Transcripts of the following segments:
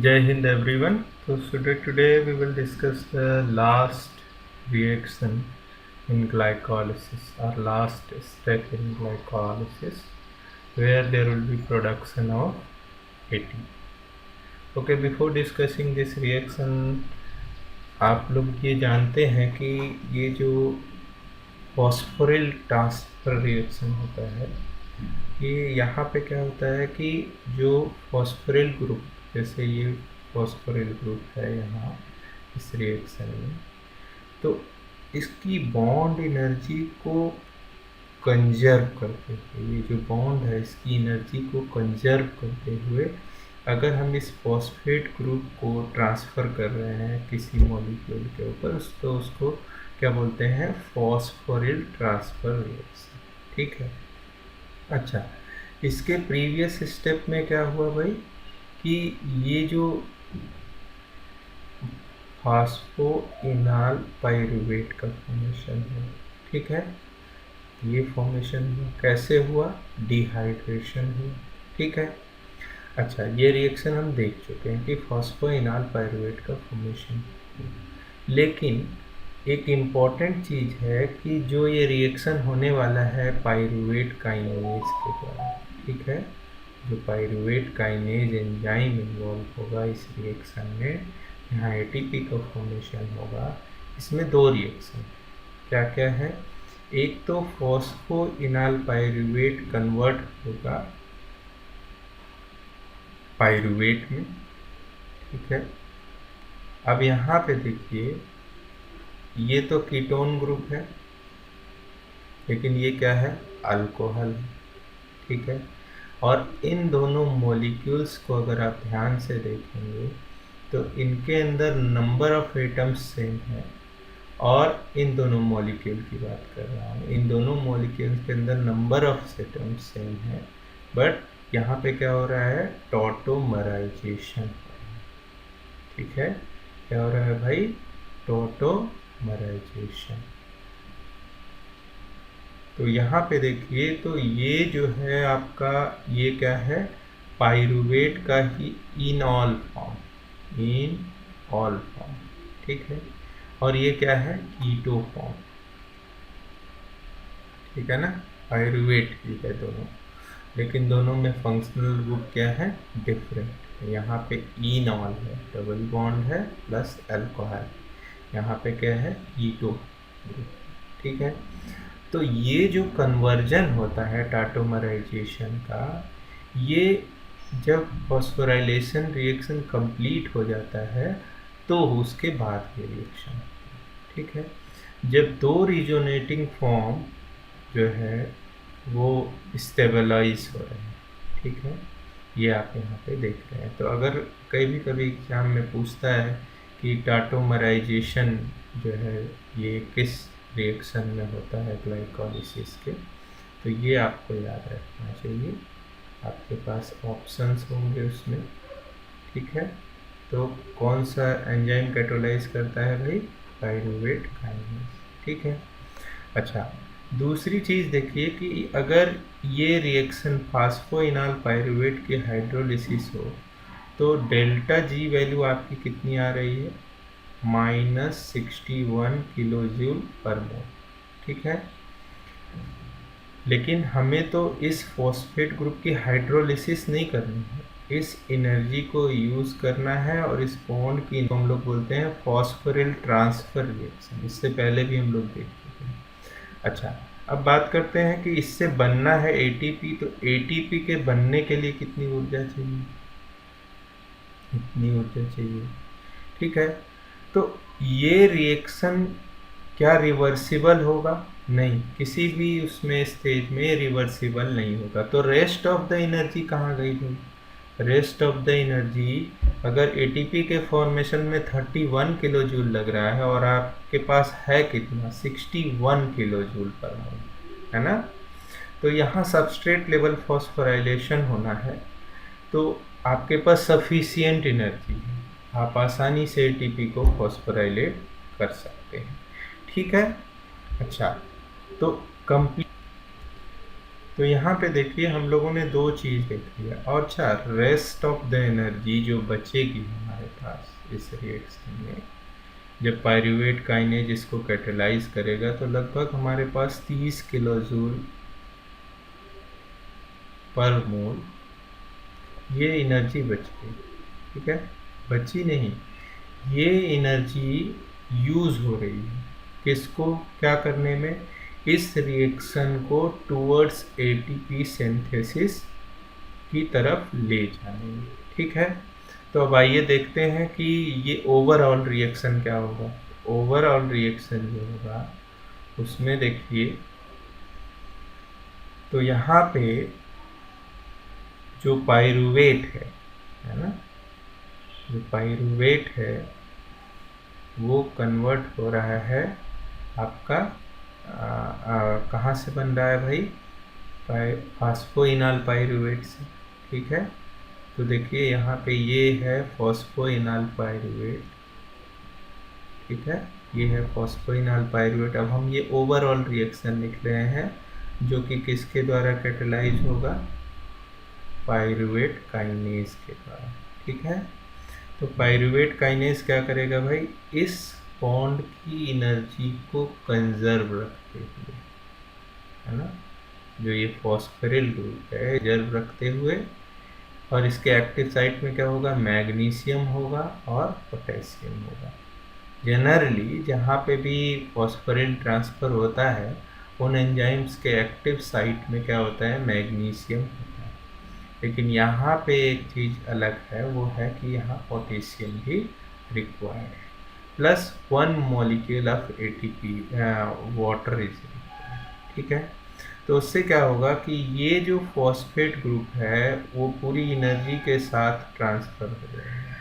Jai Hind everyone. So today we will discuss the last reaction in glycolysis or last step in glycolysis where there will be production of ATP. Okay, before discussing this reaction आप लोग ये जानते हैं कि ये जो phosphoryl transfer reaction होता है कि यहाँ पे क्या होता है कि जो फॉस्फोरिल ग्रुप, जैसे ये फॉस्फोरिल ग्रुप है यहाँ इस रिएक्शन में, तो इसकी बॉन्ड एनर्जी को कंजर्व करते हुए, ये जो बॉन्ड है इसकी एनर्जी को कंजर्व करते हुए अगर हम इस फॉस्फेट ग्रुप को ट्रांसफ़र कर रहे हैं किसी मॉलिक्यूल के ऊपर, तो उसको क्या बोलते हैं, फॉस्फोरिल ट्रांसफर रिएक्शन। ठीक है। अच्छा, इसके प्रीवियस स्टेप में क्या हुआ भाई कि ये जो फास्फोइनाल पाइरूवेट का फॉर्मेशन है, ठीक है, ये फॉर्मेशन हुआ। कैसे हुआ? डिहाइड्रेशन हुआ। ठीक है। अच्छा, ये रिएक्शन हम देख चुके हैं कि फॉस्फोइनाल पाइरूवेट का फॉर्मेशन, लेकिन एक इम्पॉर्टेंट चीज़ है कि जो ये रिएक्शन होने वाला है पाइरूवेट काइनेज के द्वारा, ठीक है, जो पाइरूवेट काइनेज एंजाइम इन्वॉल्व होगा इस रिएक्शन में, यहाँ एटीपी का फॉर्मेशन होगा। इसमें दो रिएक्शन क्या क्या है, एक तो फॉस्फोइनाल पाइरूवेट कन्वर्ट होगा पाइरूवेट में, ठीक है। अब यहाँ पे देखिए, ये तो कीटोन ग्रुप है, लेकिन ये क्या है, अल्कोहल है, ठीक है। और इन दोनों मॉलिक्यूल्स को अगर आप ध्यान से देखेंगे तो इनके अंदर नंबर ऑफ एटम्स सेम है, और इन दोनों मॉलिक्यूल की बात कर रहा हूँ, इन दोनों मॉलिक्यूल्स के अंदर नंबर ऑफ एटम्स सेम है, बट यहाँ पे क्या हो रहा है, टॉटोमराइजेशन। ठीक है, क्या हो रहा है भाई, टॉटोमराइजेशन। तो यहाँ पे देखिए, तो ये जो है आपका, ये क्या है, पाइरूवेट का ही इनऑल फॉर्म, ठीक है, और ये क्या है, कीटो फॉर्म, ठीक है ना। पाइरूवेट ही है दोनों, लेकिन दोनों में फंक्शनल ग्रुप क्या है, डिफरेंट। यहाँ पे इनॉल है, डबल बॉन्ड है प्लस अल्कोहल, यहाँ पे क्या है, कीटो ग्रुप, ठीक है। तो ये जो कन्वर्जन होता है टाटोमराइजेशन का, ये जब फॉस्फोराइलेशन रिएक्शन कंप्लीट हो जाता है तो उसके बाद ये रिएक्शन, ठीक है, जब दो रिजोनेटिंग फॉर्म जो है वो स्टेबलाइज हो रहे हैं, ठीक है, ये आप यहाँ पे देख रहे हैं। तो अगर कभी एग्जाम में पूछता है कि टाटोमराइजेशन जो है ये किस रिएक्शन में होता है ग्लाइकोलिसिस के, तो ये आपको याद रखना चाहिए, आपके पास ऑप्शंस होंगे उसमें, ठीक है। तो कौन सा एंजाइम कैटालाइज करता है भाई, पाइरूवेट काइनेज, ठीक है। अच्छा, दूसरी चीज़ देखिए कि अगर ये रिएक्शन फास्फोइनाल पाइरूवेट की हाइड्रोलिसिस हो तो डेल्टा जी वैल्यू आपकी कितनी आ रही है, -61 किलो जूल पर मोल, ठीक है। लेकिन हमें तो इस फॉस्फेट ग्रुप की हाइड्रोलिसिस नहीं करनी है, इस एनर्जी को यूज़ करना है, और इस बॉन्ड की हम लोग बोलते हैं फॉस्फोरिल ट्रांसफर रिएक्शन, इससे पहले भी हम लोग देख चुके हैं। अच्छा, अब बात करते हैं कि इससे बनना है एटीपी, तो एटीपी के बनने के लिए कितनी ऊर्जा चाहिए, इतनी ऊर्जा चाहिए, ठीक है। तो ये रिएक्शन क्या रिवर्सिबल होगा, नहीं, किसी भी उसमें स्टेज में रिवर्सिबल नहीं होगा। तो रेस्ट ऑफ द एनर्जी कहाँ गई भाई, रेस्ट ऑफ द एनर्जी, अगर एटीपी के फॉर्मेशन में 31 किलो जूल लग रहा है और आपके पास है कितना, 61 किलो जूल पर मोल, है ना। तो यहाँ सबस्ट्रेट लेवल फॉस्फोराइलेशन होना है, तो आपके पास सफिशियंट एनर्जी है, आप आसानी से एटीपी को फॉस्फोराइलेट कर सकते हैं, ठीक है। अच्छा, तो कंप्लीट तो यहाँ पे देखिए हम लोगों ने दो चीज़ देख लिया। और अच्छा, रेस्ट ऑफ द एनर्जी जो बचेगी हमारे पास इस रिएक्शन में, जब पायरुवेट काइनेज इसको कैटेलाइज करेगा तो लगभग हमारे पास 30 किलो जूल पर मोल ये एनर्जी बच गई। ठीक है, बची नहीं, ये एनर्जी यूज़ हो रही है किसको क्या करने में, इस रिएक्शन को टूवर्ड्स एटीपी सिंथेसिस की तरफ ले जाने में। ठीक है, तो अब आइए देखते हैं कि ये ओवरऑल रिएक्शन क्या होगा। ओवरऑल रिएक्शन जो होगा उसमें देखिए, तो यहाँ पे जो पायरुवेट है ना, जो पायरुवेट है वो कन्वर्ट हो रहा है आपका कहाँ से बन रहा है भाई, फास्फोइनॉल पायरुवेट से। ठीक है, तो देखिए यहाँ पे ये है फॉस्फोइनॉल पायरुवेट। ठीक है, ये है फॉस्फोइनॉल पायरुवेट। अब हम ये ओवरऑल रिएक्शन लिख रहे हैं जो कि किसके द्वारा कैटेलाइज होगा, पायरुवेट काइनेज के द्वारा। ठीक है, तो पायरुवेट काइनेज क्या करेगा भाई, इस बॉन्ड की एनर्जी को कंजर्व रखते हुए, है ना, जो ये फॉस्फोरिल ग्रुप है रिजर्व रखते हुए, और इसके एक्टिव साइट में क्या होगा, मैग्नीशियम होगा और पोटेशियम होगा। जनरली जहाँ पे भी फॉस्फोरिल ट्रांसफ़र होता है उन एंजाइम्स के एक्टिव साइट में क्या होता है, मैग्नीशियम होता है। लेकिन यहाँ पे एक चीज़ अलग है, वो है कि यहाँ पोटेशियम भी रिक्वायर्ड है, plus 1 molecule of ATP water is required. ठीक है, तो उससे क्या होगा कि ये जो फॉस्फेट ग्रुप है वो पूरी एनर्जी के साथ ट्रांसफ़र हो जाएगा,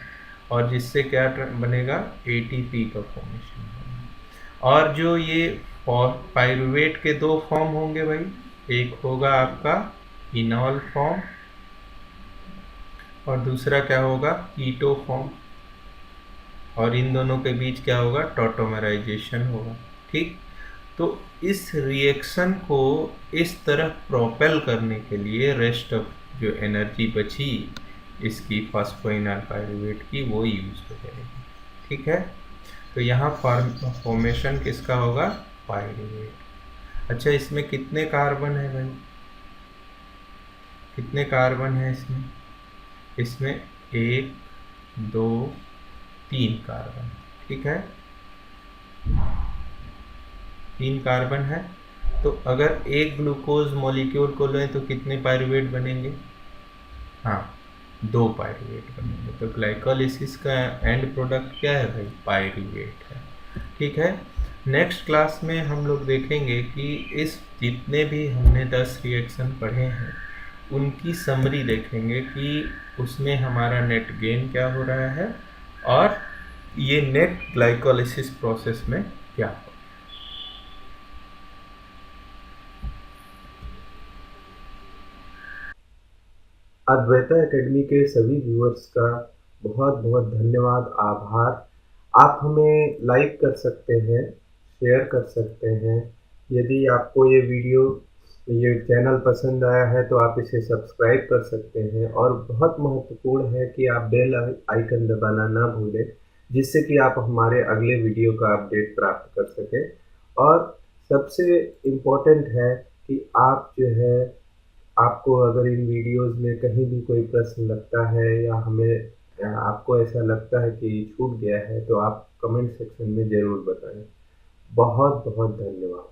और जिससे क्या बनेगा, एटीपी का फॉर्मेशन होगा। और जो ये पायरुवेट के दो फॉर्म होंगे भाई, एक होगा आपका इनॉल फॉर्म और दूसरा क्या होगा, कीटो फॉर्म, और इन दोनों के बीच क्या होगा, टॉटोमराइजेशन होगा। ठीक, तो इस रिएक्शन को इस तरह प्रोपेल करने के लिए रेस्ट ऑफ जो एनर्जी बची इसकी फॉस्फोइनॉल पायरुवेट की, वो यूज हो जाएगी। ठीक है, तो यहाँ फॉर्मेशन किसका होगा, पायरुवेट। अच्छा, इसमें कितने कार्बन है भाई, कितने कार्बन है इसमें, इसमें 1 2 3 कार्बन। ठीक है, 3 कार्बन है। तो अगर एक ग्लूकोज मॉलिक्यूल को लें तो कितने पायरुवेट बनेंगे, हाँ 2 पायरुवेट बनेंगे। तो ग्लाइकोलिसिस का एंड प्रोडक्ट क्या है भाई, पायरुवेट है। ठीक है, नेक्स्ट क्लास में हम लोग देखेंगे कि इस जितने भी हमने 10 रिएक्शन पढ़े हैं उनकी समरी देखेंगे कि उसमें हमारा नेट गेन क्या हो रहा है और ये नेट ग्लाइकोलिसिस प्रोसेस में क्या हो। अद्वैता एकेडमी के सभी व्यूअर्स का बहुत बहुत धन्यवाद, आभार। आप हमें लाइक कर सकते हैं, शेयर कर सकते हैं। यदि आपको ये वीडियो, ये चैनल पसंद आया है तो आप इसे सब्सक्राइब कर सकते हैं, और बहुत महत्वपूर्ण है कि आप बेल आइकन दबाना ना भूलें, जिससे कि आप हमारे अगले वीडियो का अपडेट प्राप्त कर सकें। और सबसे इम्पोर्टेंट है कि आप जो है, आपको अगर इन वीडियोस में कहीं भी कोई प्रश्न लगता है या हमें आपको ऐसा लगता है कि छूट गया है तो आप कमेंट सेक्शन में ज़रूर बताएं। बहुत बहुत धन्यवाद।